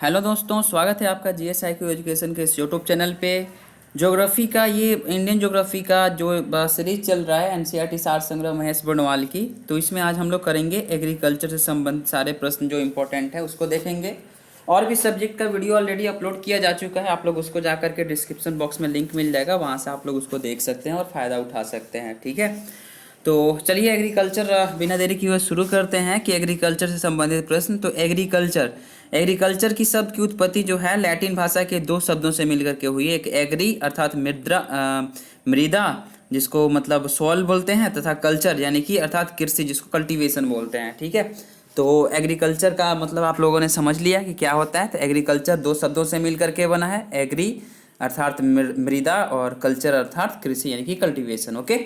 Hello दोस्तों, स्वागत है आपका जीएसआईक्यू एजुकेशन के इस यूट्यूब चैनल पे। ज्योग्राफी का ये इंडियन ज्योग्राफी का जो सीरीज चल रहा है एनसीईआरटी सार संग्रह महेश बर्णवाल की, तो इसमें आज हम लोग करेंगे एग्रीकल्चर से संबंधित सारे प्रश्न जो इम्पोर्टेंट है उसको देखेंगे। और भी सब्जेक्ट का वीडियो ऑलरेडी अपलोड किया जा चुका है, आप लोग उसको जा करके डिस्क्रिप्शन बॉक्स में लिंक मिल जाएगा, वहाँ से आप लोग उसको देख सकते हैं और फ़ायदा उठा सकते हैं। ठीक है, तो चलिए एग्रीकल्चर बिना देरी किए हुए शुरू करते हैं कि एग्रीकल्चर से संबंधित प्रश्न। तो एग्रीकल्चर एग्रीकल्चर की शब्द की उत्पत्ति जो है लैटिन भाषा के दो शब्दों से मिलकर के हुई है। एक एग्री अर्थात मृदा जिसको मतलब सॉइल बोलते हैं, तथा कल्चर यानी कि अर्थात कृषि जिसको कल्टीवेशन बोलते हैं। ठीक है, तो एग्रीकल्चर का मतलब आप लोगों ने समझ लिया कि क्या होता है। तो एग्रीकल्चर दो शब्दों से मिलकर के बना है, एग्री अर्थात मृदा और कल्चर अर्थात कृषि यानी कि कल्टीवेशन। ओके,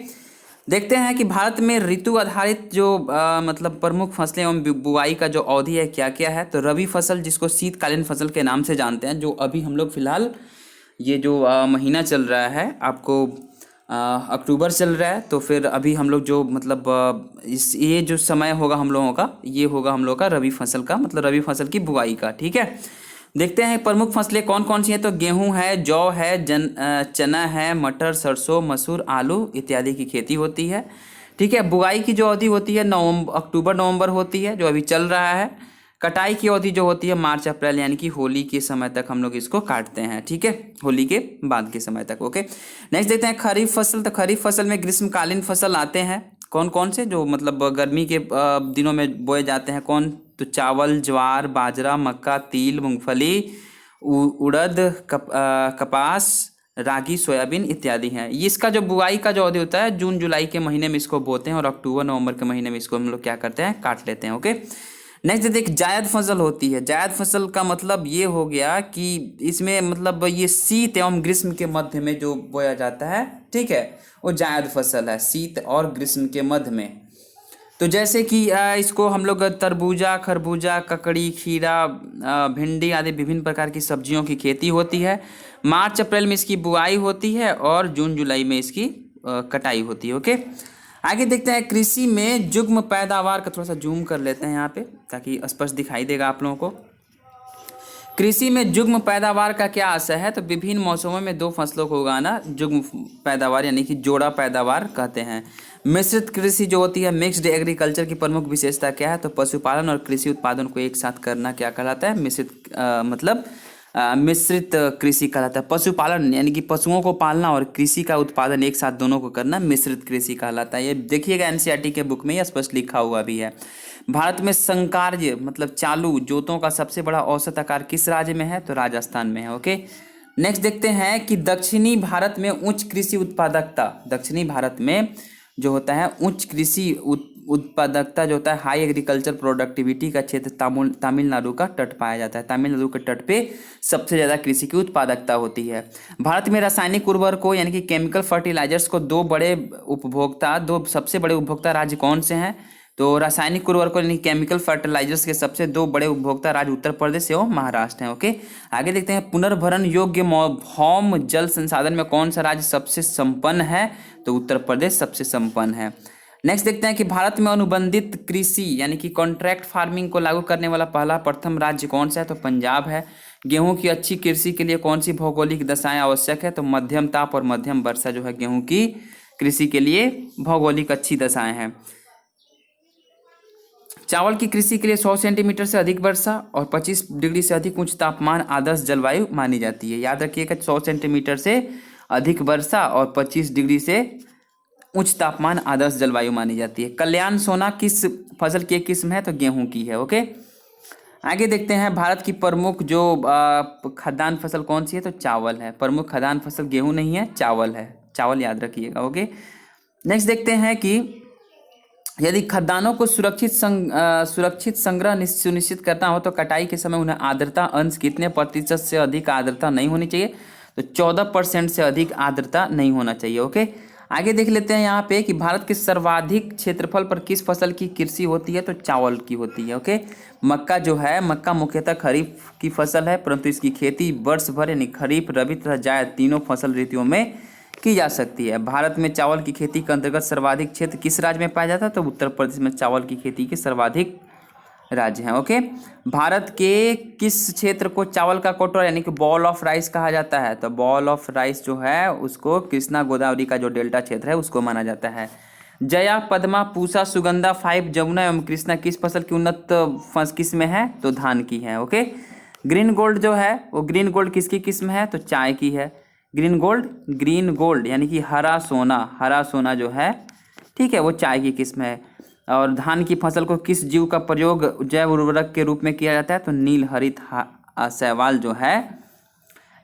देखते हैं कि भारत में ऋतु आधारित जो मतलब प्रमुख फसलें एवं बुआई का जो अवधि है क्या क्या है। तो रबी फसल जिसको शीतकालीन फसल के नाम से जानते हैं, जो अभी हम लोग फिलहाल ये जो महीना चल रहा है आपको अक्टूबर चल रहा है, तो फिर अभी हम लोग जो मतलब इस ये जो समय होगा हम लोगों का, ये होगा हम लोग का रबी फसल का, मतलब रबी फसल की बुआई का। ठीक है, देखते हैं प्रमुख फसलें कौन कौन सी हैं। तो गेहूं है, जौ है, चना है, मटर, सरसों, मसूर, आलू इत्यादि की खेती होती है। ठीक है, बुआई की जो अवधि होती है अक्टूबर नवंबर होती है, जो अभी चल रहा है। कटाई की अवधि जो होती है मार्च अप्रैल यानी कि होली के समय तक हम लोग इसको काटते हैं। ठीक है, होली के बाद के समय तक। ओके, नेक्स्ट देखते हैं खरीफ फसल। तो खरीफ फसल में ग्रीष्मकालीन फसल आते हैं कौन कौन से, जो मतलब गर्मी के दिनों में बोए जाते हैं कौन। तो चावल, ज्वार, बाजरा, मक्का, तिल, मूंगफली, उड़द, कपास, रागी, सोयाबीन इत्यादि हैं। ये इसका जो बुआई का जो अवधि होता है जून जुलाई के महीने में इसको बोते हैं और अक्टूबर नवंबर के महीने में इसको हम लोग क्या करते हैं, काट लेते हैं। ओके, नेक्स्ट देख जायद फसल होती है। जायद फसल का मतलब ये हो गया कि इसमें मतलब ये शीत एवं ग्रीष्म के मध्य में जो बोया जाता है, ठीक है, वो जायद फसल है, शीत और ग्रीष्म के मध्य में। तो जैसे कि इसको हम लोग तरबूजा, खरबूजा, ककड़ी, खीरा, भिंडी आदि विभिन्न प्रकार की सब्जियों की खेती होती है। मार्च अप्रैल में इसकी बुआई होती है और जून जुलाई में इसकी कटाई होती है। ओके, आगे देखते हैं कृषि में युग्म पैदावार का, थोड़ा सा जूम कर लेते हैं यहाँ पे ताकि स्पष्ट दिखाई देगा आप लोगों को। कृषि में युग्म पैदावार का क्या आशय है। तो विभिन्न मौसमों में दो फसलों को उगाना युग्म पैदावार यानी कि जोड़ा पैदावार कहते हैं। मिश्रित कृषि जो होती है, मिक्स्ड एग्रीकल्चर की प्रमुख विशेषता क्या है। तो पशुपालन और कृषि उत्पादन को एक साथ करना क्या कहलाता है, मिश्रित कृषि कहलाता है। पशुपालन यानी कि पशुओं को पालना और कृषि का उत्पादन एक साथ दोनों को करना मिश्रित कृषि कहलाता है। ये देखिएगा एनसीईआरटी के बुक में ये स्पष्ट लिखा हुआ भी है। भारत में संकार्य मतलब चालू जोतों का सबसे बड़ा औसत आकार किस राज्य में है। तो राजस्थान में है। ओके, नेक्स्ट देखते हैं कि दक्षिणी भारत में उच्च कृषि उत्पादकता, दक्षिणी भारत में जो होता है उच्च कृषि उत्पादकता जो होता है, हाई एग्रीकल्चर प्रोडक्टिविटी का क्षेत्र तमिलनाडु का तट पाया जाता है। तमिलनाडु के तट पे सबसे ज़्यादा कृषि की उत्पादकता होती है। भारत में रासायनिक उर्वरकों यानी कि केमिकल फर्टिलाइजर्स को दो सबसे बड़े उपभोक्ता राज्य कौन से हैं। तो रासायनिक उर्वरकों यानी केमिकल फर्टिलाइजर्स के सबसे दो बड़े उपभोक्ता राज्य उत्तर प्रदेश एवं महाराष्ट्र हैं। ओके, आगे देखते हैं पुनर्भरण योग्य भौम जल संसाधन में कौन सा राज्य सबसे संपन्न है। तो उत्तर प्रदेश सबसे संपन्न है। नेक्स्ट देखते हैं कि भारत में अनुबंधित कृषि यानी कि कॉन्ट्रैक्ट फार्मिंग को लागू करने वाला पहला प्रथम राज्य कौन सा है। तो पंजाब है। गेहूं की अच्छी कृषि के लिए कौन सी भौगोलिक दशाएं आवश्यक है। तो मध्यम ताप और मध्यम वर्षा जो है गेहूं की कृषि के लिए भौगोलिक अच्छी दशाएं हैं। चावल की कृषि के लिए 100 सेंटीमीटर से अधिक वर्षा और 25 डिग्री से अधिक उच्च तापमान आदर्श जलवायु मानी जाती है। याद रखिएगा, 100 सेंटीमीटर से अधिक वर्षा और 25 डिग्री से उच्च तापमान आदर्श जलवायु मानी जाती है। कल्याण सोना किस फसल की एक किस्म है। तो गेहूं की है। ओके, आगे देखते हैं भारत की प्रमुख जो खाद्यान्न फसल कौन सी है। तो चावल है। प्रमुख खाद्यान्न फसल गेहूं नहीं है, चावल है, चावल याद रखिएगा। ओके, नेक्स्ट देखते हैं कि यदि खाद्यान्नों को सुरक्षित संग्रह सुनिश्चित करना हो तो कटाई के समय उन्हें आर्द्रता अंश कितने प्रतिशत से अधिक आर्द्रता नहीं होनी चाहिए। तो 14% से अधिक आर्द्रता नहीं होना चाहिए। ओके, आगे देख लेते हैं यहाँ पे कि भारत के सर्वाधिक क्षेत्रफल पर किस फसल की कृषि होती है। तो चावल की होती है। ओके, मक्का जो है, मक्का मुख्यतः खरीफ की फसल है, परंतु इसकी खेती वर्ष भर यानी खरीफ, रबी तथा जायद तीनों फसल ऋतुओं में की जा सकती है। भारत में चावल की खेती के अंतर्गत सर्वाधिक क्षेत्र किस राज्य में पाया जाता है। तो उत्तर प्रदेश में चावल की खेती के सर्वाधिक राज्य हैं। ओके, भारत के किस क्षेत्र को चावल का कटोरा यानी कि बॉल ऑफ राइस कहा जाता है? तो बॉल ऑफ राइस जो है उसको कृष्णा गोदावरी का जो डेल्टा क्षेत्र है उसको माना जाता है। जया, पद्मा, पूसा, सुगंधा, फाइव, जमुना एवं कृष्णा किस फसल की उन्नत किस्म है? तो धान की है। ओके, ग्रीन गोल्ड जो है वो ग्रीन गोल्ड किसकी किस्म है? तो चाय की है। ग्रीन गोल्ड यानी कि हरा सोना जो है, ठीक है, वो चाय की किस्म है। और धान की फसल को किस जीव का प्रयोग जैव उर्वरक के रूप में किया जाता है? तो नील हरित शैवाल जो है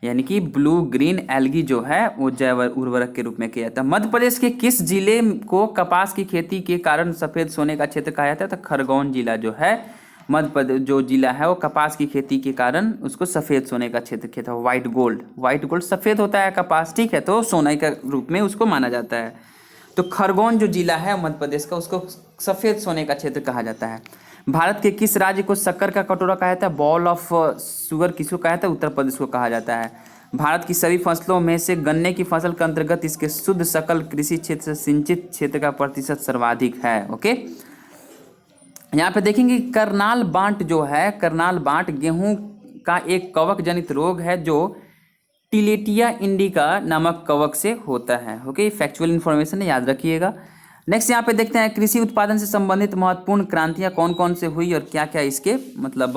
यानी कि ब्लू ग्रीन एल्गी जो है वो जैव उर्वरक के रूप में किया जाता है। मध्य प्रदेश के किस जिले को कपास की खेती के कारण सफेद सोने का क्षेत्र कहा जाता है? तो खरगोन जिला जो है मध्य प्रदेश जो जिला है वो कपास की खेती के कारण उसको सफेद सोने का क्षेत्र कहता है। व्हाइट गोल्ड सफेद होता है कपास, ठीक है, तो सोने के रूप में उसको माना जाता है। तो खरगोन जो जिला है मध्य प्रदेश का उसको सफेद सोने का क्षेत्र कहा जाता है। भारत के किस राज्य को शक्कर का कटोरा कहा जाता है? बॉल ऑफ शुगर किसको कहा जाता है? उत्तर प्रदेश को कहा जाता है। भारत की सभी फसलों में से गन्ने की फसल के अंतर्गत इसके शुद्ध सकल कृषि क्षेत्र से सिंचित क्षेत्र का प्रतिशत सर्वाधिक है। ओके, यहाँ पे देखेंगे करनाल बांट जो है, करनाल बांट गेहूं का एक कवक जनित रोग है जो टिलेटिया इंडिका नामक कवक से होता है। ओके, फैक्चुअल इन्फॉर्मेशन याद रखिएगा। नेक्स्ट यहाँ पे देखते हैं कृषि उत्पादन से संबंधित महत्वपूर्ण क्रांतियाँ कौन कौन से हुई और क्या क्या इसके मतलब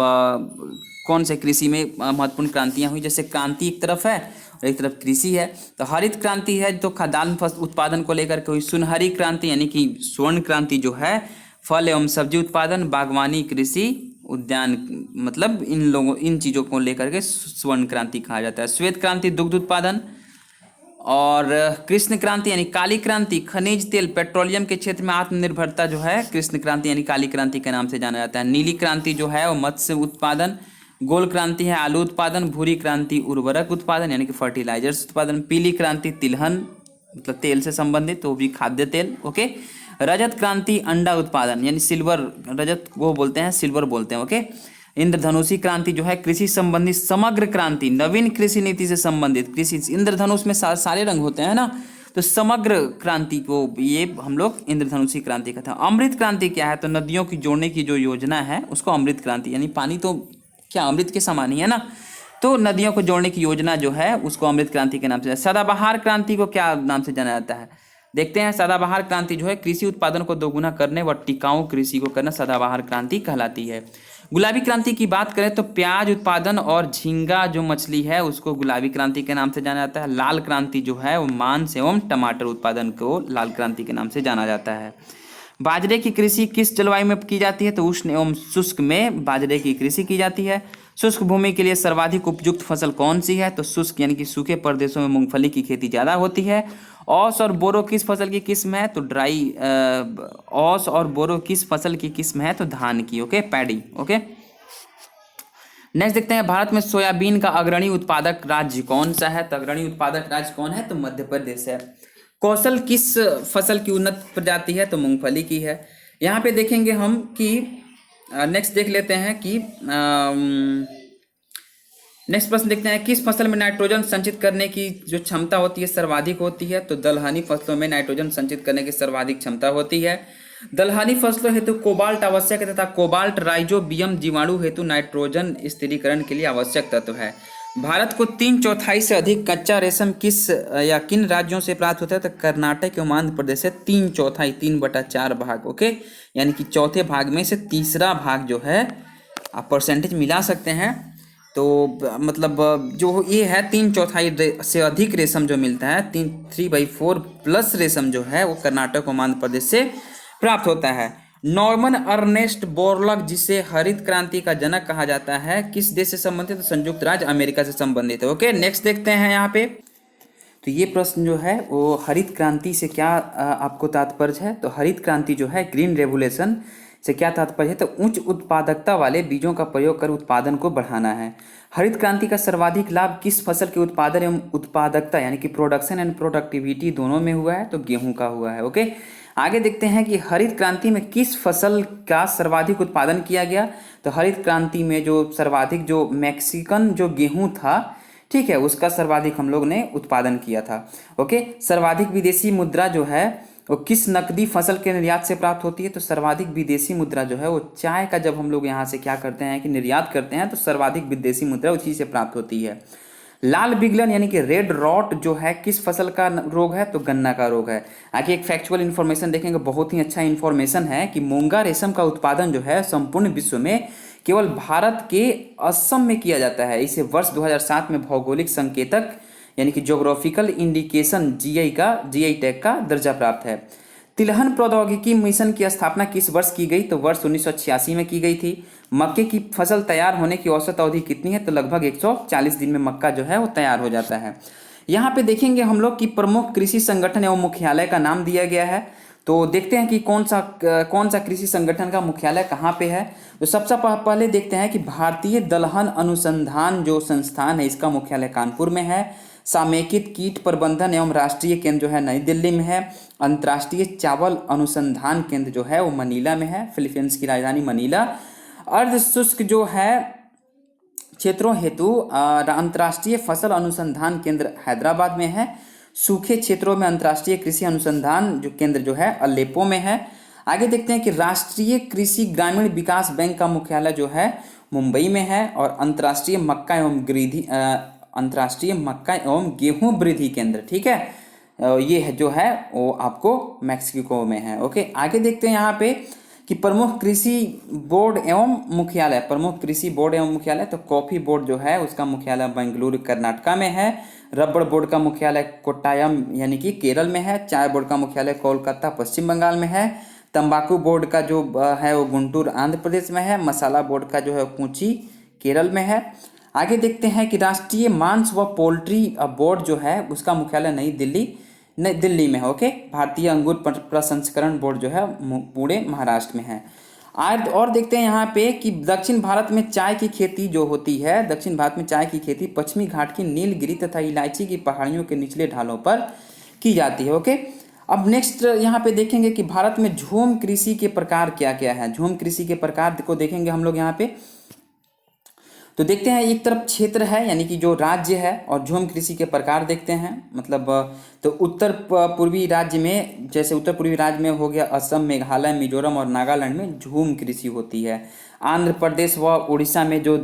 कौन से कृषि में महत्वपूर्ण क्रांतियाँ हुई। जैसे क्रांति एक तरफ है और एक तरफ कृषि है। तो हरित क्रांति है तो खाद्यान्न उत्पादन को लेकर के हुई। सुनहरी क्रांति यानी कि स्वर्ण क्रांति जो है फल एवं सब्जी उत्पादन, बागवानी, कृषि, उद्यान, मतलब इन चीज़ों को लेकर के स्वर्ण क्रांति कहा जाता है। श्वेत क्रांति दुग्ध उत्पादन, और कृष्ण क्रांति यानी काली क्रांति खनिज तेल पेट्रोलियम के क्षेत्र में आत्मनिर्भरता जो है कृष्ण क्रांति यानी काली क्रांति के नाम से जाना जाता है। नीली क्रांति जो है वो मत्स्य उत्पादन, गोल क्रांति है आलू उत्पादन, भूरी क्रांति उर्वरक उत्पादन यानी कि फर्टिलाइजर्स उत्पादन, पीली क्रांति तिलहन मतलब तेल से संबंधित तो भी खाद्य तेल। ओके, रजत क्रांति अंडा उत्पादन यानी सिल्वर, रजत वो बोलते हैं सिल्वर बोलते हैं। ओके, इंद्रधनुषी क्रांति जो है कृषि संबंधी समग्र क्रांति, नवीन कृषि नीति से संबंधित कृषि, इंद्रधनुष में सारे रंग होते हैं ना, तो समग्र क्रांति को ये हम लोग इंद्रधनुषी क्रांति कहते हैं। अमृत क्रांति क्या है? तो नदियों की जोड़ने की जो योजना है उसको अमृत क्रांति, यानी पानी तो क्या अमृत के समान ही है ना, तो नदियों को जोड़ने की योजना जो है उसको अमृत क्रांति के नाम से। सदाबहार क्रांति को क्या नाम से जाना जाता है? देखते हैं। सदाबहार क्रांति जो है कृषि उत्पादन को दोगुना करने व टिकाऊ कृषि को करना सदाबहार क्रांति कहलाती है। गुलाबी क्रांति की बात करें तो प्याज उत्पादन और झींगा जो मछली है उसको गुलाबी क्रांति के नाम से जाना जाता है। लाल क्रांति जो है वो मांस एवं टमाटर उत्पादन को लाल क्रांति के नाम से जाना जाता है। बाजरे की कृषि किस जलवायु में की जाती है? तो उष्ण एवं शुष्क में बाजरे की कृषि की जाती है। शुष्क भूमि के लिए सर्वाधिक उपयुक्त फसल कौन सी है? तो शुष्क यानी कि सूखे प्रदेशों में मूंगफली की खेती ज़्यादा होती है। औस और बोरो किस फसल की किस्म है? तो औस और बोरो किस फसल की किस्म है? तो धान की। Okay, paddy. ओके, नेक्स्ट देखते हैं भारत में सोयाबीन का अग्रणी उत्पादक राज्य कौन सा है? तो अग्रणी उत्पादक राज्य कौन है? तो मध्य प्रदेश है। कौशल किस फसल की उन्नत प्रजाति है? तो मूंगफली की है। यहाँ पे देखेंगे हम कि नेक्स्ट देख लेते हैं कि नेक्स्ट प्रश्न देखते हैं किस फसल में नाइट्रोजन संचित करने की जो क्षमता होती है सर्वाधिक होती है? तो दलहनी फसलों में नाइट्रोजन संचित करने की सर्वाधिक क्षमता होती है। दलहनी फसलों हेतु कोबाल्ट आवश्यक है तथा कोबाल्ट राइजोबियम जीवाणु हेतु नाइट्रोजन स्थिरीकरण के लिए आवश्यक तत्व है। भारत को 3/4 से अधिक कच्चा रेशम किस या किन राज्यों से प्राप्त होता है? तो कर्नाटक एवं आंध्र प्रदेश से 3/4 3/4 भाग। ओके, यानी कि चौथे भाग में से तीसरा भाग जो है आप परसेंटेज मिला सकते हैं। तो मतलब जो ये है 3/4 से अधिक रेशम जो मिलता है 3/4 प्लस रेशम जो है वो कर्नाटक और आंध्र प्रदेश से प्राप्त होता है। नॉर्मन अर्नेस्ट बोरलॉग जिसे हरित क्रांति का जनक कहा जाता है किस देश से संबंधित? तो संयुक्त राज्य अमेरिका से संबंधित है। ओके, नेक्स्ट देखते हैं यहाँ पे। तो ये प्रश्न जो है वो हरित क्रांति से क्या आपको तात्पर्य है? तो हरित क्रांति जो है ग्रीन रेवोल्यूशन से क्या तात्पर्य है? तो उच्च उत्पादकता वाले बीजों का प्रयोग कर उत्पादन को बढ़ाना है। हरित क्रांति का सर्वाधिक लाभ किस फसल के उत्पादन एवं उत्पादकता यानी कि प्रोडक्शन एंड प्रोडक्टिविटी दोनों में हुआ है? तो गेहूं का हुआ है। ओके, आगे देखते हैं कि हरित क्रांति में किस फसल का सर्वाधिक उत्पादन किया गया? तो हरित क्रांति में जो सर्वाधिक जो मैक्सिकन जो गेहूं था, ठीक है, उसका सर्वाधिक हम लोग ने उत्पादन किया था। ओके, सर्वाधिक विदेशी मुद्रा जो है वो किस नकदी फसल के निर्यात से प्राप्त होती है? तो सर्वाधिक विदेशी मुद्रा जो है वो चाय का, जब हम लोग यहाँ से क्या करते हैं कि निर्यात करते हैं तो सर्वाधिक विदेशी मुद्रा उसी से प्राप्त होती है। लाल विगलन यानी कि रेड रॉट जो है किस फसल का रोग है? तो गन्ना का रोग है। आगे एक फैक्चुअल इन्फॉर्मेशन देखेंगे, बहुत ही अच्छा इन्फॉर्मेशन है कि मूंगा रेशम का उत्पादन जो है संपूर्ण विश्व में केवल भारत के असम में किया जाता है। इसे वर्ष 2007 में भौगोलिक संकेतक यानी कि ज्योग्राफिकल इंडिकेशन जीआई टैग का दर्जा प्राप्त है। तिलहन प्रौद्योगिकी मिशन की स्थापना किस वर्ष की गई? तो वर्ष 1986 में की गई थी। मक्के की फसल तैयार होने की औसत अवधि कितनी है? तो लगभग 140 दिन में मक्का जो है वो तैयार हो जाता है। यहाँ पे देखेंगे हम लोग कि प्रमुख कृषि संगठन एवं मुख्यालय का नाम दिया गया है। तो देखते हैं कि कौन सा कृषि संगठन का मुख्यालय कहाँ पे है। तो सबसे पहले देखते हैं कि भारतीय दलहन अनुसंधान जो संस्थान है इसका मुख्यालय कानपुर में है। समेकित कीट प्रबंधन एवं राष्ट्रीय केंद्र जो है नई दिल्ली में है। अंतर्राष्ट्रीय चावल अनुसंधान केंद्र जो है वो मनीला में है, फिलीपींस की राजधानी मनीला। अर्ध शुष्क जो है क्षेत्रों हेतु अंतर्राष्ट्रीय फसल अनुसंधान केंद्र हैदराबाद में है। सूखे क्षेत्रों में अंतर्राष्ट्रीय कृषि अनुसंधान जो केंद्र जो है अलेप्पो में है। आगे देखते हैं कि राष्ट्रीय कृषि ग्रामीण विकास बैंक का मुख्यालय जो है मुंबई में है। और अंतर्राष्ट्रीय मक्का एवं गेहूं वृद्धि केंद्र, ठीक है, ये है जो है वो आपको मैक्सिको में है। ओके, आगे देखते हैं यहाँ पे कि प्रमुख कृषि बोर्ड एवं मुख्यालय। तो कॉफी बोर्ड जो है उसका मुख्यालय बेंगलुरु कर्नाटका में है। रबड़ बोर्ड का मुख्यालय कोट्टायम यानी कि केरल में है। चाय बोर्ड का मुख्यालय कोलकाता पश्चिम बंगाल में है। तंबाकू बोर्ड का जो है वो गुंटूर आंध्र प्रदेश में है। मसाला बोर्ड का जो है कोची केरल में है। आगे देखते हैं कि राष्ट्रीय मांस व पोल्ट्री बोर्ड जो है उसका मुख्यालय नई दिल्ली में है। ओके, भारतीय अंगूर प्रसंस्करण बोर्ड जो है पुणे महाराष्ट्र में है। आज और देखते हैं यहाँ पे कि दक्षिण भारत में चाय की खेती जो होती है, दक्षिण भारत में चाय की खेती पश्चिमी घाट की नीलगिरी तथा इलायची की पहाड़ियों के निचले ढालों पर की जाती है। ओके, अब नेक्स्ट यहाँ पे देखेंगे कि भारत में झूम कृषि के प्रकार क्या क्या है। झूम कृषि के प्रकार को देखेंगे हम लोग यहाँ पे। तो देखते हैं, एक तरफ क्षेत्र है यानी कि जो राज्य है, और झूम कृषि के प्रकार देखते हैं। मतलब तो उत्तर पूर्वी राज्य में, जैसे उत्तर पूर्वी राज्य में हो गया असम, मेघालय, मिजोरम और नागालैंड में झूम कृषि होती है। आंध्र प्रदेश व उड़ीसा में जो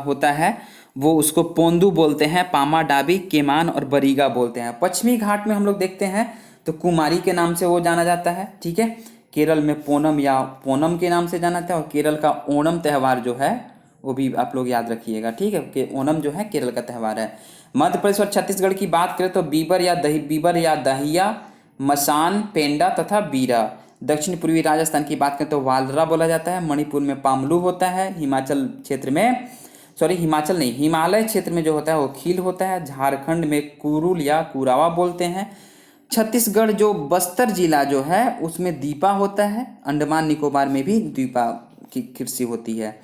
होता है वो उसको पोंदू बोलते हैं। पामा डाबी, केमान और बरीगा बोलते हैं। पश्चिमी घाट में हम लोग देखते हैं तो कुमारी के नाम से वो जाना जाता है, ठीक है। केरल में पोनम या पोनम के नाम से जाना जाता है। और केरल का ओणम त्यौहार जो है वो भी आप लोग याद रखिएगा, ठीक है, कि ओणम जो है केरल का त्यौहार है। मध्य प्रदेश और छत्तीसगढ़ की बात करें तो बीबर या दहिया, मसान, पेंडा तथा बीरा। दक्षिण पूर्वी राजस्थान की बात करें तो वालरा बोला जाता है। मणिपुर में पामलू होता है। हिमाचल क्षेत्र में, सॉरी हिमाचल नहीं, हिमालय क्षेत्र में जो होता है वो खील होता है। झारखंड में कुरुल या कुरावा बोलते हैं। छत्तीसगढ़ जो बस्तर जिला जो है उसमें दीपा होता है। अंडमान निकोबार में भी दीपा की कृषि होती है।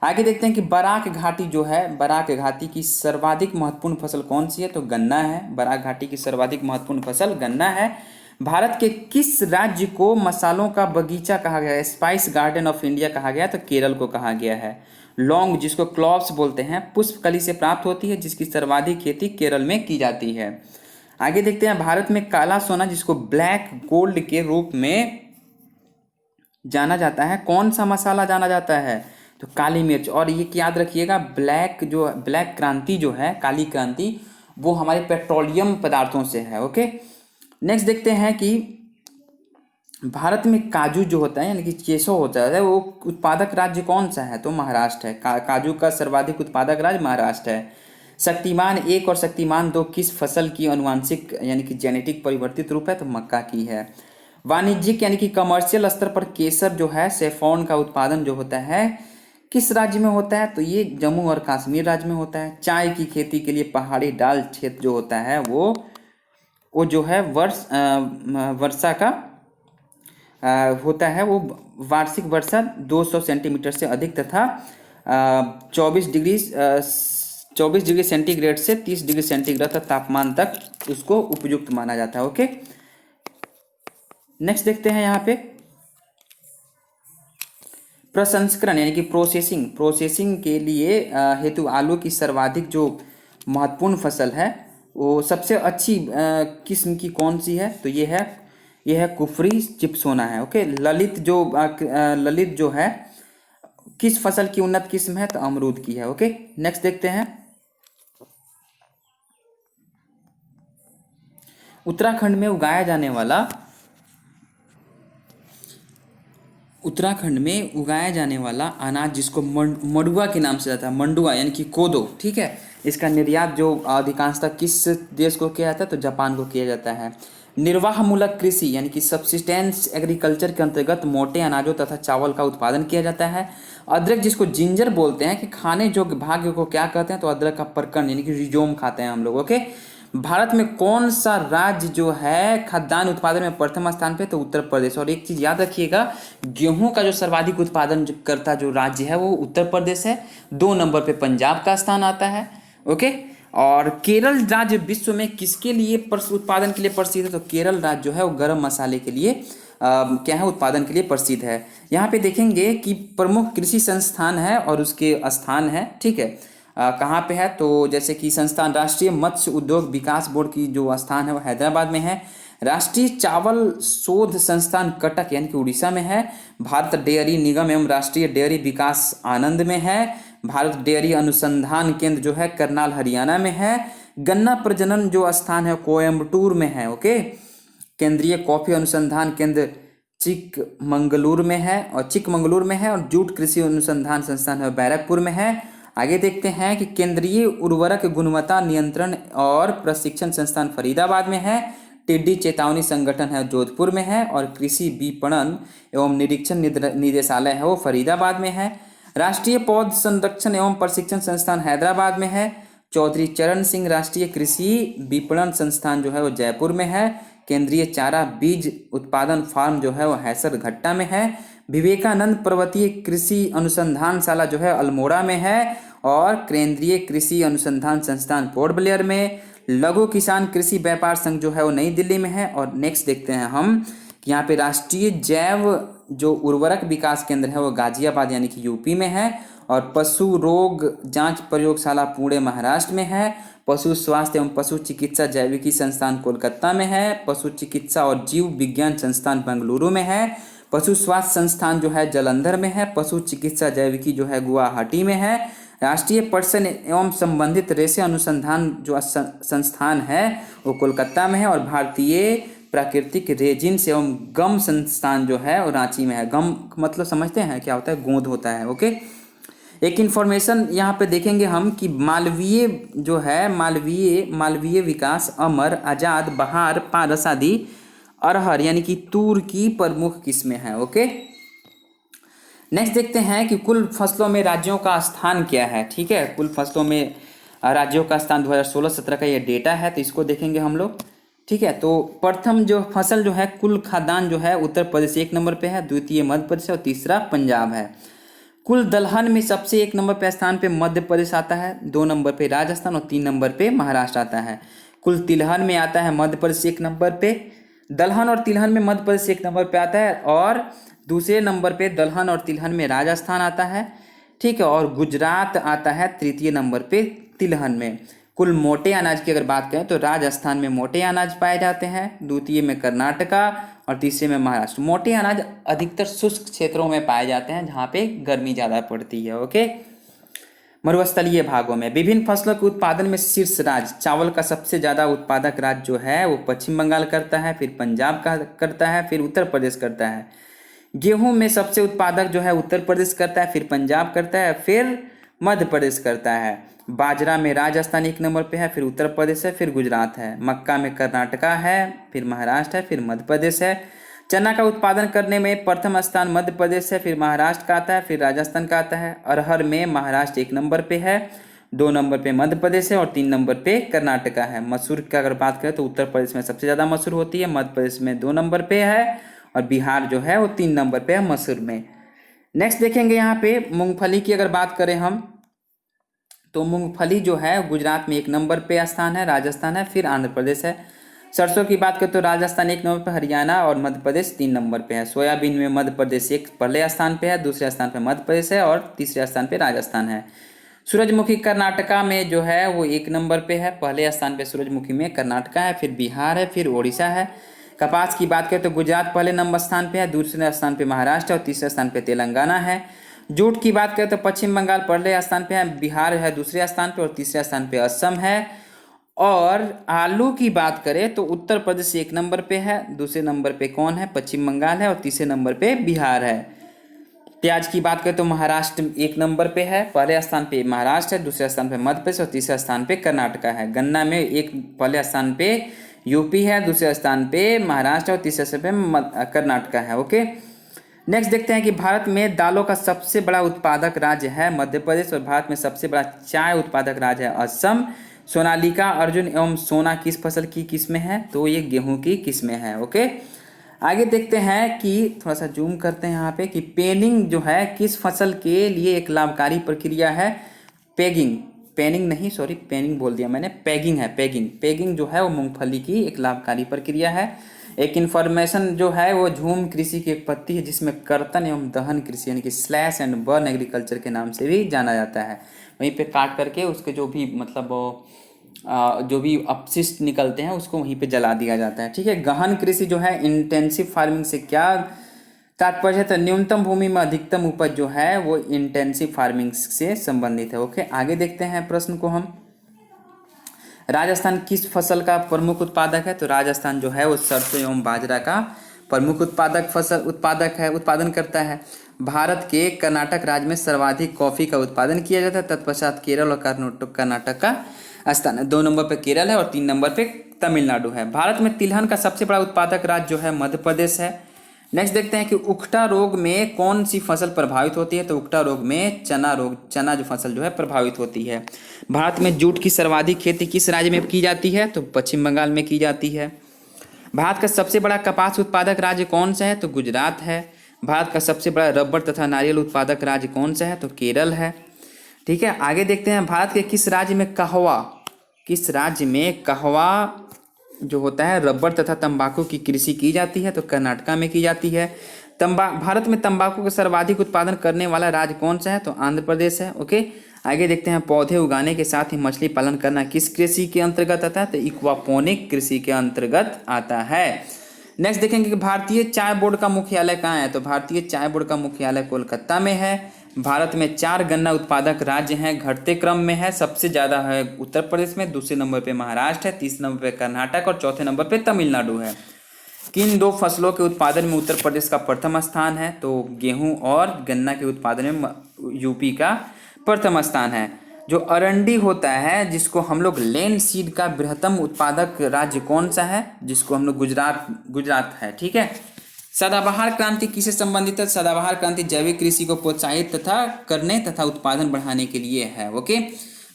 आगे देखते हैं कि बराक घाटी जो है, बराक घाटी की सर्वाधिक महत्वपूर्ण फसल कौन सी है? तो गन्ना है। बराक घाटी की सर्वाधिक महत्वपूर्ण फसल गन्ना है। भारत के किस राज्य को मसालों का बगीचा कहा गया है? स्पाइस गार्डन ऑफ इंडिया कहा गया है, तो केरल को कहा गया है। लौंग जिसको क्लॉव्स बोलते हैं, पुष्पकली से प्राप्त होती है, जिसकी सर्वाधिक खेती केरल में की जाती है। आगे देखते हैं, भारत में काला सोना जिसको ब्लैक गोल्ड के रूप में जाना जाता है, कौन सा मसाला जाना जाता है? तो काली मिर्च। और ये याद रखिएगा, ब्लैक क्रांति जो है, काली क्रांति, वो हमारे पेट्रोलियम पदार्थों से है। ओके, नेक्स्ट देखते हैं कि भारत में काजू जो होता है यानी कि केसो होता है, वो उत्पादक राज्य कौन सा है? तो महाराष्ट्र है। काजू का सर्वाधिक उत्पादक राज्य महाराष्ट्र है। शक्तिमान 1 और शक्तिमान 2 किस फसल की अनुवांशिक यानी कि जेनेटिक परिवर्तित रूप है? तो मक्का की है। वाणिज्यिक यानी कि कमर्शियल स्तर पर केसर जो है, सेफॉन का उत्पादन जो होता है किस राज्य में होता है? तो ये जम्मू और कश्मीर राज्य में होता है। चाय की खेती के लिए पहाड़ी डाल क्षेत्र जो होता है वो जो है वर्षा का होता है, वो वार्षिक वर्षा 200 सेंटीमीटर से अधिक तथा 24 डिग्री सेंटीग्रेड से 30 डिग्री सेंटीग्रेड तक तापमान तक उसको उपयुक्त माना जाता है। ओके, नेक्स्ट देखते हैं यहाँ पे प्रसंस्करण यानी कि प्रोसेसिंग के लिए हेतु आलू की सर्वाधिक जो महत्वपूर्ण फसल है वो सबसे अच्छी किस्म की कौन सी है? तो ये है ये है कुफरी चिप्सोना है। ओके, ललित जो है किस फसल की उन्नत किस्म है? तो अमरूद की है। ओके, नेक्स्ट देखते हैं। उत्तराखंड में उगाया जाने वाला उत्तराखंड में उगाया जाने वाला अनाज जिसको मंडुआ के नाम से जाता है, मंडुआ यानी कि कोदो, ठीक है। इसका निर्यात जो अधिकांशतः किस देश को किया जाता है? तो जापान को किया जाता है। निर्वाह मूलक कृषि यानी कि सब्सिस्टेंस एग्रीकल्चर के अंतर्गत मोटे अनाजों तथा चावल का उत्पादन किया जाता है। अदरक जिसको जिंजर बोलते हैं कि खाने योग्य भाग को क्या कहते हैं? तो अदरक का प्रकंद यानी कि रिजोम खाते हैं हम लोग। ओके, भारत में कौन सा राज्य जो है खाद्यान्न उत्पादन में प्रथम स्थान पे? तो उत्तर प्रदेश। और एक चीज याद रखिएगा, गेहूं का जो सर्वाधिक उत्पादन करता जो राज्य है वो उत्तर प्रदेश है। 2 नंबर पे पंजाब का स्थान आता है। ओके, और केरल राज्य विश्व में किसके लिए उत्पादन के लिए प्रसिद्ध है? तो केरल राज्य जो है वो गरम मसाले के लिए क्या है? उत्पादन के लिए प्रसिद्ध है। यहाँ पे देखेंगे कि प्रमुख कृषि संस्थान है और उसके स्थान है, ठीक है। कहाँ पे है? तो जैसे कि संस्थान राष्ट्रीय मत्स्य उद्योग विकास बोर्ड की जो स्थान है वो हैदराबाद में है। राष्ट्रीय चावल शोध संस्थान कटक यानी कि उड़ीसा में है। भारत डेयरी निगम एवं राष्ट्रीय डेयरी विकास आनंद में है। भारत डेयरी अनुसंधान केंद्र जो है करनाल हरियाणा में है। गन्ना प्रजनन जो स्थान है कोयम्बटूर में है। ओके, केंद्रीय कॉफी अनुसंधान केंद्र चिकमंगलूर में है और जूट कृषि अनुसंधान संस्थान है बैरकपुर में है। आगे देखते हैं कि केंद्रीय उर्वरक गुणवत्ता नियंत्रण और प्रशिक्षण संस्थान फरीदाबाद में है। टिड्डी चेतावनी संगठन है जोधपुर में है और कृषि विपणन एवं निरीक्षण निदेशालय है वो फरीदाबाद में है। राष्ट्रीय पौध संरक्षण एवं प्रशिक्षण संस्थान हैदराबाद में है। चौधरी चरण सिंह राष्ट्रीय कृषि विपणन संस्थान जो है वो जयपुर में है। केंद्रीय चारा बीज उत्पादन फार्म जो है वो हैसरघट्टा में है। विवेकानंद पर्वतीय कृषि अनुसंधानशाला जो है अल्मोड़ा में है और केंद्रीय कृषि अनुसंधान संस्थान पोर्ट ब्लेयर में। लघु किसान कृषि व्यापार संघ जो है वो नई दिल्ली में है। और नेक्स्ट देखते हैं हम कि यहाँ पे राष्ट्रीय जैव जो उर्वरक विकास केंद्र है वो गाजियाबाद यानी कि यूपी में है और पशु रोग जांच प्रयोगशाला पुणे महाराष्ट्र में है। पशु स्वास्थ्य एवं पशु चिकित्सा जैविकी संस्थान कोलकाता में है। पशु चिकित्सा और जीव विज्ञान संस्थान बेंगलुरु में है। पशु स्वास्थ्य संस्थान जो है जालंधर में है। पशु चिकित्सा जैविकी जो है गुवाहाटी में है। राष्ट्रीय पर्सन एवं संबंधित रेशे अनुसंधान जो संस्थान है वो कोलकाता में है और भारतीय प्राकृतिक रेजिन्स एवं गम संस्थान जो है वो रांची में है। गम मतलब समझते हैं क्या होता है? गोंद होता है। ओके, एक इन्फॉर्मेशन यहाँ पे देखेंगे हम कि मालवीय जो है मालवीय विकास अमर आजाद बहार पारस आदि अरहर यानी कि तूर की प्रमुख किस्में हैं। ओके, नेक्स्ट देखते हैं कि कुल फसलों में राज्यों का स्थान क्या है। ठीक है, कुल फसलों में राज्यों का स्थान 2016-17 का ये डेटा है, तो इसको देखेंगे हम लोग। ठीक है, तो प्रथम जो फसल जो है कुल खाद्यान्न जो है उत्तर प्रदेश 1 नंबर पे है, द्वितीय मध्य प्रदेश और तीसरा पंजाब है। कुल दलहन में सबसे 1 नंबर पे स्थान पे मध्य प्रदेश आता है, 2 नंबर पे राजस्थान और 3 नंबर पे महाराष्ट्र आता है। कुल तिलहन में आता है मध्य प्रदेश 1 नंबर पे, दलहन और तिलहन में मध्य प्रदेश 1 नंबर पे आता है और दूसरे नंबर पे दलहन और तिलहन में राजस्थान आता है। ठीक है, और गुजरात आता है तृतीय नंबर पे तिलहन में। कुल मोटे अनाज की अगर बात करें तो राजस्थान में मोटे अनाज पाए जाते हैं, द्वितीय में कर्नाटका और तीसरे में महाराष्ट्र। मोटे अनाज अधिकतर शुष्क क्षेत्रों में पाए जाते हैं जहाँ पे गर्मी ज़्यादा पड़ती है। ओके, मरुस्थलीय भागों में विभिन्न फसलों के उत्पादन में शीर्ष राज्य चावल का सबसे ज़्यादा उत्पादक राज्य जो है वो पश्चिम बंगाल करता है, फिर पंजाब का करता है, फिर उत्तर प्रदेश करता है। गेहूं में सबसे उत्पादक जो है उत्तर प्रदेश करता है, फिर पंजाब करता है, फिर मध्य प्रदेश करता है। बाजरा में राजस्थान 1 नंबर पे है, फिर उत्तर प्रदेश है, फिर गुजरात है। मक्का में कर्नाटका है, फिर महाराष्ट्र है, फिर मध्य प्रदेश है। चना का उत्पादन करने में प्रथम स्थान मध्य प्रदेश है, फिर महाराष्ट्र का आता है, फिर राजस्थान का आता है। अरहर में महाराष्ट्र 1 नंबर पे है, 2 नंबर पे मध्य प्रदेश है और 3 नंबर पे कर्नाटका है। मसूर की अगर बात करें तो उत्तर प्रदेश में सबसे ज़्यादा मसूर होती है, मध्य प्रदेश में 2 नंबर पे है और बिहार जो है वो 3 नंबर पे है मसूर में। नेक्स्ट देखेंगे यहाँ पे मूंगफली की अगर बात करें हम तो मूंगफली जो है गुजरात में 1 नंबर पे स्थान है, राजस्थान है, फिर आंध्र प्रदेश है। सरसों की बात करें तो राजस्थान 1 नंबर पे, हरियाणा और मध्य प्रदेश 3 नंबर पे है। सोयाबीन में मध्य प्रदेश पहले स्थान पे है, दूसरे स्थान पे मध्य प्रदेश है और तीसरे स्थान पे राजस्थान है। सूरजमुखी कर्नाटका में जो है वो 1 नंबर पे है, पहले स्थान पे सूरजमुखी में कर्नाटका है, फिर बिहार है, फिर ओडिशा है। कपास की बात करें तो गुजरात पहले नंबर स्थान पे है, दूसरे स्थान पे महाराष्ट्र और तीसरे स्थान पे तेलंगाना है। जूट की बात करें तो पश्चिम बंगाल पहले स्थान पे है, बिहार है दूसरे स्थान पे और तीसरे स्थान पे असम है। और आलू की बात करें तो उत्तर प्रदेश एक नंबर पे है, दूसरे नंबर पे कौन है, पश्चिम बंगाल है और तीसरे नंबर पे बिहार है। प्याज की बात करें तो महाराष्ट्र एक नंबर पे है, पहले स्थान पे महाराष्ट्र है, दूसरे स्थान पे मध्य प्रदेश और तीसरे स्थान पे कर्नाटका है। गन्ना में एक पहले स्थान पे यूपी है, दूसरे स्थान पे महाराष्ट्र और तीसरे स्थान पे कर्नाटका है। ओके, नेक्स्ट देखते हैं कि भारत में दालों का सबसे बड़ा उत्पादक राज्य है मध्य प्रदेश और भारत में सबसे बड़ा चाय उत्पादक राज्य है असम। सोनालिका, अर्जुन एवं सोना किस फसल की किस्में हैं, तो ये गेहूं की किस्में हैं। ओके, आगे देखते हैं कि थोड़ा सा जूम करते हैं यहाँ पे कि पेनिंग जो है किस फसल के लिए एक लाभकारी प्रक्रिया है। पेनिंग नहीं, सॉरी पेनिंग बोल दिया मैंने, पैगिंग है। पैगिंग जो है वो मूंगफली की एक लाभकारी प्रक्रिया है। एक इन्फॉर्मेशन जो है वो झूम कृषि की एक पत्ती है जिसमें कर्तन एवं दहन कृषि यानी कि स्लैश एंड बर्न एग्रीकल्चर के नाम से भी जाना जाता है। वहीं पे काट करके उसके जो भी मतलब जो भी अपशिष्ट निकलते हैं उसको वहीं पे जला दिया जाता है। ठीक है, गहन कृषि जो है इंटेंसिव फार्मिंग से क्या तात्पर्य है, तो न्यूनतम भूमि में अधिकतम उपज जो है वो इंटेंसिव फार्मिंग से संबंधित है। ओके, आगे देखते हैं प्रश्न को हम। राजस्थान किस फसल का प्रमुख उत्पादक है, तो राजस्थान जो है वो सरसों एवं बाजरा का प्रमुख उत्पादन करता है। भारत के कर्नाटक राज्य में सर्वाधिक कॉफी का उत्पादन किया जाता है, तत्पश्चात केरल और कर्नाटक का स्थान है। 2 नंबर पे केरल है और 3 नंबर पे तमिलनाडु है। भारत में तिलहन का सबसे बड़ा उत्पादक राज्य जो है मध्य प्रदेश है। नेक्स्ट देखते हैं कि उकठा रोग में कौन सी फसल प्रभावित होती है, तो उकठा रोग में चना जो फसल जो है प्रभावित होती है। भारत में जूट की सर्वाधिक खेती किस राज्य में की जाती है, तो पश्चिम बंगाल में की जाती है। भारत का सबसे बड़ा कपास उत्पादक राज्य कौन सा है, तो गुजरात है। भारत का सबसे बड़ा रबर तथा नारियल उत्पादक राज्य कौन सा है, तो केरल है। ठीक है, आगे देखते हैं भारत के किस राज्य में कहवा जो होता है रबर तथा तंबाकू की कृषि की जाती है, तो कर्नाटका में की जाती है। भारत में तंबाकू का सर्वाधिक उत्पादन करने वाला राज्य कौन सा है, तो आंध्र प्रदेश है। ओके, आगे देखते हैं पौधे उगाने के साथ ही मछली पालन करना किस कृषि के अंतर्गत आता है, तो एक्वापोनिक कृषि के अंतर्गत आता है। नेक्स्ट देखेंगे कि भारतीय चाय बोर्ड का मुख्यालय कहाँ है, तो भारतीय चाय बोर्ड का मुख्यालय कोलकाता में है। भारत में 4 गन्ना उत्पादक राज्य हैं, घटते क्रम में है। सबसे ज़्यादा है उत्तर प्रदेश में, दूसरे नंबर पे महाराष्ट्र है, तीसरे नंबर पे कर्नाटक और चौथे नंबर पे तमिलनाडु है। किन 2 फसलों के उत्पादन में उत्तर प्रदेश का प्रथम स्थान है, तो गेहूं और गन्ना के उत्पादन में यूपी का प्रथम स्थान है। जो अरंडी होता है जिसको हम लोग लेनसीड का बृहत्तम उत्पादक राज्य कौन सा है, जिसको हम लोग गुजरात है। ठीक है, सदाबहार क्रांति किससे संबंधित है, सदाबहार क्रांति जैविक कृषि को प्रोत्साहित करने तथा उत्पादन बढ़ाने के लिए है। ओके,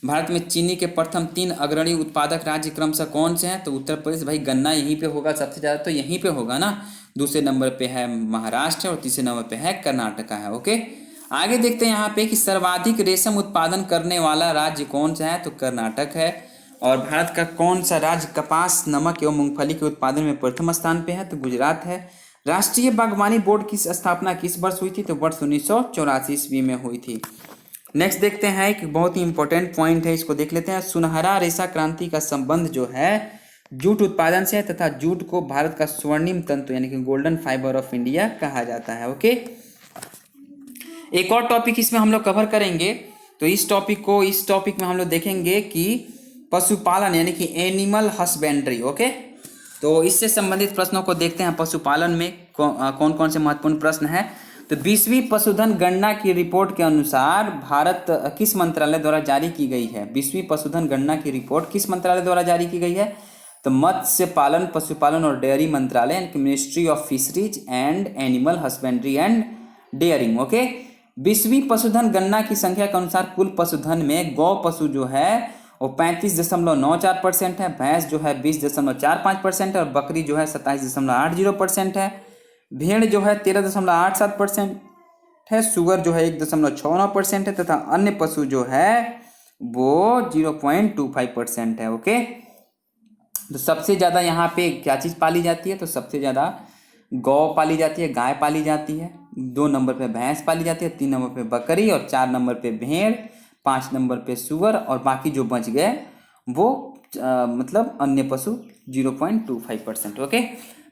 भारत में चीनी के प्रथम 3 अग्रणी उत्पादक राज्य क्रमशः कौन से हैं, तो उत्तर प्रदेश, भाई गन्ना यहीं पे होगा सबसे ज़्यादा, तो यहीं पे होगा ना। दूसरे नंबर पे है महाराष्ट्र और तीसरे नंबर पे है कर्नाटका है। ओके, आगे देखते हैं यहाँ पे कि सर्वाधिक रेशम उत्पादन करने वाला राज्य कौन सा है, तो कर्नाटक है। और भारत का कौन सा राज्य कपास, नमक एवं मूंगफली के उत्पादन में प्रथम स्थान पे है, तो गुजरात है। राष्ट्रीय बागवानी बोर्ड की स्थापना किस वर्ष हुई थी, तो वर्ष 1984 ईस्वी में हुई थी। नेक्स्ट देखते हैं एक बहुत ही इंपॉर्टेंट पॉइंट है, इसको देख लेते हैं। सुनहरा रेशा क्रांति का संबंध जो है जूट उत्पादन से है तथा जूट को भारत का स्वर्णिम तंतु यानी कि गोल्डन फाइबर ऑफ इंडिया कहा जाता है। ओके, एक और टॉपिक इसमें हम लोग कवर करेंगे, तो इस टॉपिक में हम लोग देखेंगे कि पशुपालन यानी कि एनिमल हस्बेंड्री। ओके, तो इससे संबंधित प्रश्नों को देखते हैं। पशुपालन में कौन कौन से महत्वपूर्ण प्रश्न हैं, तो 20वीं पशुधन गणना की रिपोर्ट के अनुसार भारत किस मंत्रालय द्वारा जारी की गई है, 20वीं पशुधन गणना की रिपोर्ट किस मंत्रालय द्वारा जारी की गई है, तो मत्स्य पालन, पशुपालन और डेयरी मंत्रालय यानी कि ministry of fisheries and animal husbandry and dairying. Okay, 20वीं पशुधन गणना की संख्या के अनुसार कुल पशुधन में गौ पशु जो है वो 35.94% है, भैंस जो है 20.45% है और बकरी जो है 27.80% है। भेड़ जो है 13.87% है, सुअर जो है 1.69% है तथा अन्य पशु जो है वो 0.25% है। ओके, तो सबसे ज़्यादा यहाँ पे क्या चीज़ पाली जाती है, तो सबसे ज़्यादा गौ पाली जाती है, गाय पाली जाती है। 2 नंबर पे भैंस पाली जाती है, 3 नंबर पे बकरी और 4 नंबर पे भेड़, 5 नंबर पे सुअर और बाकी जो बच गए वो मतलब अन्य पशु 0.25%। ओके,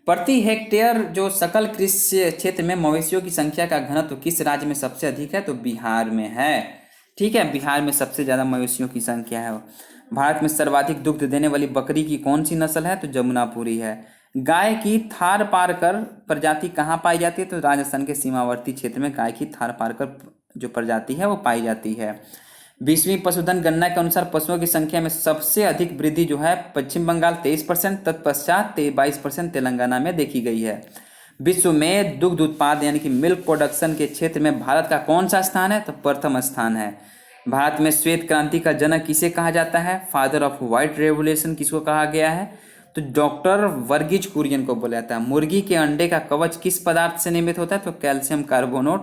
प्रति हेक्टेयर जो सकल कृषि क्षेत्र में मवेशियों की संख्या का घनत्व किस राज्य में सबसे अधिक है? तो बिहार में है। ठीक है, बिहार में सबसे ज़्यादा मवेशियों की संख्या है। भारत में सर्वाधिक दुग्ध देने वाली बकरी की कौन सी नस्ल है? तो जमुनापुरी है। गाय की थारपारकर प्रजाति कहाँ पाई जाती है? तो राजस्थान के सीमावर्ती क्षेत्र में गाय की थारपारकर जो प्रजाति है वो पाई जाती है। 20वीं पशुधन गणना के अनुसार पशुओं की संख्या में सबसे अधिक वृद्धि जो है पश्चिम बंगाल 23%, तत्पश्चात 22% तेलंगाना में देखी गई है। विश्व में दुग्ध उत्पाद यानी कि मिल्क प्रोडक्शन के क्षेत्र में भारत का कौन सा स्थान है? तो प्रथम स्थान है। भारत में श्वेत क्रांति का जनक किसे कहा जाता है? फादर ऑफ व्हाइट रेवोल्यूशन किसको कहा गया है? तो डॉक्टर वर्गीज कुरियन को बोला जाता है। मुर्गी के अंडे का कवच किस पदार्थ से निर्मित होता है? तो कैल्शियम कार्बोनेट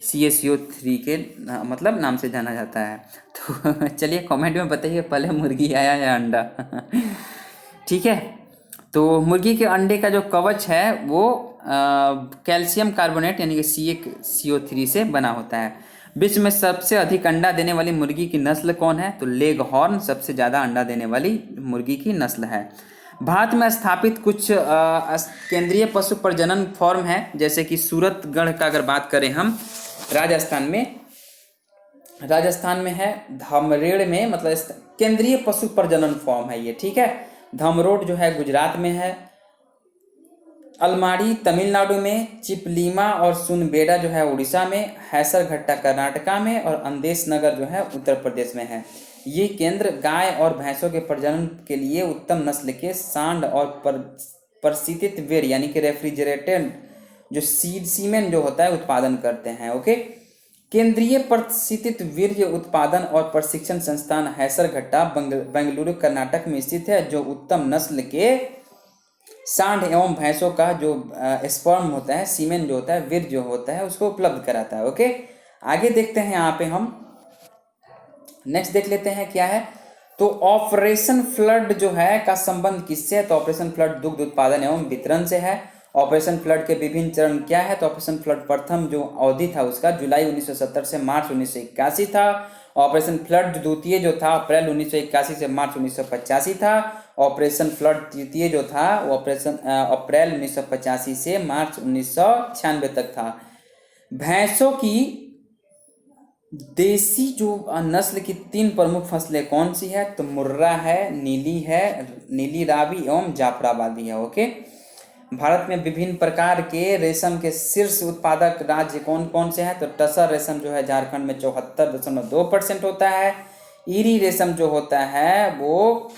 CaCO3 के मतलब नाम से जाना जाता है। तो चलिए कमेंट में बताइए पहले मुर्गी आया या अंडा। ठीक है, तो मुर्गी के अंडे का जो कवच है वो कैल्शियम कार्बोनेट यानी कि CaCO3 से बना होता है। विश्व में सबसे अधिक अंडा देने वाली मुर्गी की नस्ल कौन है? तो लेग हॉर्न सबसे ज़्यादा अंडा देने वाली मुर्गी की नस्ल है। भारत में स्थापित कुछ केंद्रीय पशु प्रजनन फॉर्म है, जैसे कि सूरतगढ़ का अगर बात करें हम, राजस्थान में है। धामरेड़ में मतलब केंद्रीय पशु प्रजनन फॉर्म है ये। ठीक है, धमरोड जो है गुजरात में है, अलमाड़ी तमिलनाडु में, चिपलीमा और सुनबेड़ा जो है उड़ीसा में, हैसरघट्टा कर्नाटका में और अंदेश नगर जो है उत्तर प्रदेश में है। ये केंद्र गाय और भैंसों के प्रजनन के लिए उत्तम नस्ल के सांड और प्रशीतित वीर्य यानी कि रेफ्रिजरेटेड जो सीमेन जो होता है उत्पादन करते हैं। ओके, केंद्रीय प्रशीतित वीर्य उत्पादन और प्रशिक्षण संस्थान हैसरघट्टा बेंगलुरु कर्नाटक में स्थित है, जो उत्तम नस्ल के सांड एवं भैंसों का जो स्पर्म होता है, सीमेन जो होता है, वीर्य जो होता है उसको उपलब्ध कराता है। ओके, आगे देखते हैं यहाँ पे हम नेक्स्ट देख लेते हैं क्या है। तो ऑपरेशन फ्लड जो है का संबंध किससे है? तो ऑपरेशन फ्लड दुग्ध उत्पादन एवं वितरण से है। ऑपरेशन फ्लड के विभिन्न चरण क्या है? तो ऑपरेशन फ्लड प्रथम जो अवधि था उसका जुलाई 1970 से मार्च 1981 था। ऑपरेशन फ्लड द्वितीय जो था अप्रैल 1981 से मार्च 1985 था। ऑपरेशन फ्लड तृतीय जो था वो अप्रैल 1985 से मार्च 1996 तक था। भैंसों की देसी जो नस्ल की 3 प्रमुख फसलें कौन सी है? तो मुर्रा है, नीली रावी एवं जाफराबादी है। ओके, भारत में विभिन्न प्रकार के रेशम के शीर्ष उत्पादक राज्य कौन कौन से हैं? तो टसर रेशम जो है झारखंड में 74.2% होता है। ईरी रेशम जो होता है वो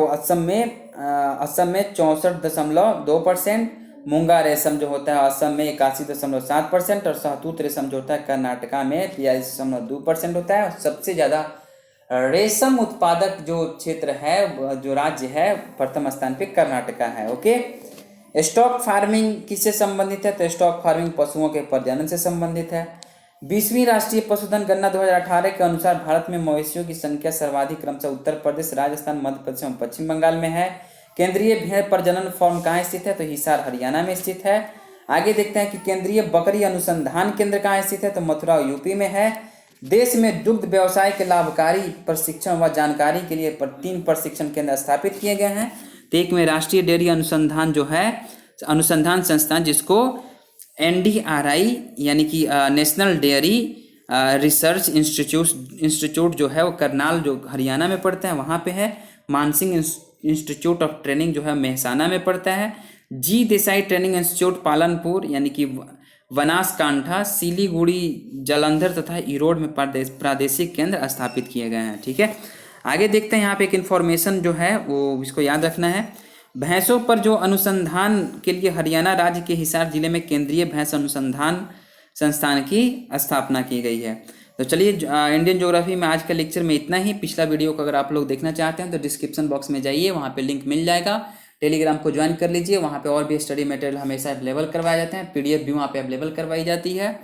असम में 64.2%। मूंगा रेशम जो होता है असम में 81.7% और सहतूत रेशम जो होता है कर्नाटका में 43.2% होता है। और सबसे ज़्यादा रेशम उत्पादक जो क्षेत्र है, जो राज्य है, प्रथम स्थान पे कर्नाटका है। ओके, स्टॉक फार्मिंग किससे संबंधित है? तो स्टॉक फार्मिंग पशुओं के प्रजनन से संबंधित है। 20वीं राष्ट्रीय पशुधन गणना 2018 के अनुसार भारत में मवेशियों की संख्या सर्वाधिक क्रमशः उत्तर प्रदेश, राजस्थान, मध्य प्रदेश एवं पश्चिम बंगाल में है। केंद्रीय भेड़ प्रजनन फॉर्म कहाँ स्थित है? तो हिसार हरियाणा में स्थित है। आगे देखते हैं कि केंद्रीय बकरी अनुसंधान केंद्र कहाँ स्थित है? तो मथुरा यूपी में है। देश में दुग्ध व्यवसाय के लाभकारी प्रशिक्षण व जानकारी के लिए 3 प्रशिक्षण केंद्र स्थापित किए गए हैं। तो एक में राष्ट्रीय डेयरी अनुसंधान जो है अनुसंधान संस्थान, जिसको NDRI यानी कि नेशनल डेयरी रिसर्च इंस्टीट्यूट जो है वो करनाल जो हरियाणा में पड़ता है वहाँ पे है। मानसिंह इंस्टीट्यूट ऑफ ट्रेनिंग जो है मेहसाना में पड़ता है। जी देसाई ट्रेनिंग इंस्टीट्यूट पालनपुर यानी कि बनासकांठा, सिलीगुड़ी, जालंधर तथा ईरोड में प्रादेशिक केंद्र स्थापित किए गए हैं। ठीक है, आगे देखते हैं यहाँ पे एक इन्फॉर्मेशन जो है वो इसको याद रखना है। भैंसों पर जो अनुसंधान के लिए हरियाणा राज्य के हिसार जिले में केंद्रीय भैंस अनुसंधान संस्थान की स्थापना की गई है। तो चलिए इंडियन ज्योग्राफी में आज के लेक्चर में इतना ही। पिछला वीडियो को अगर आप लोग देखना चाहते हैं तो डिस्क्रिप्शन बॉक्स में जाइए, वहाँ पे लिंक मिल जाएगा। टेलीग्राम को ज्वाइन कर लीजिए, वहाँ पे और भी स्टडी मटेरियल हमेशा अवेलेबल करवाए जाते हैं। PDF भी वहाँ पे अवेलेबल करवाई जाती है।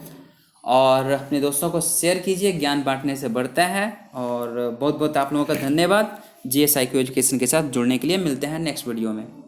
और अपने दोस्तों को शेयर कीजिए, ज्ञान बांटने से बढ़ता है। और बहुत बहुत आप लोगों का धन्यवाद। GSIQ एजुकेशन के साथ जुड़ने के लिए। मिलते हैं नेक्स्ट वीडियो में।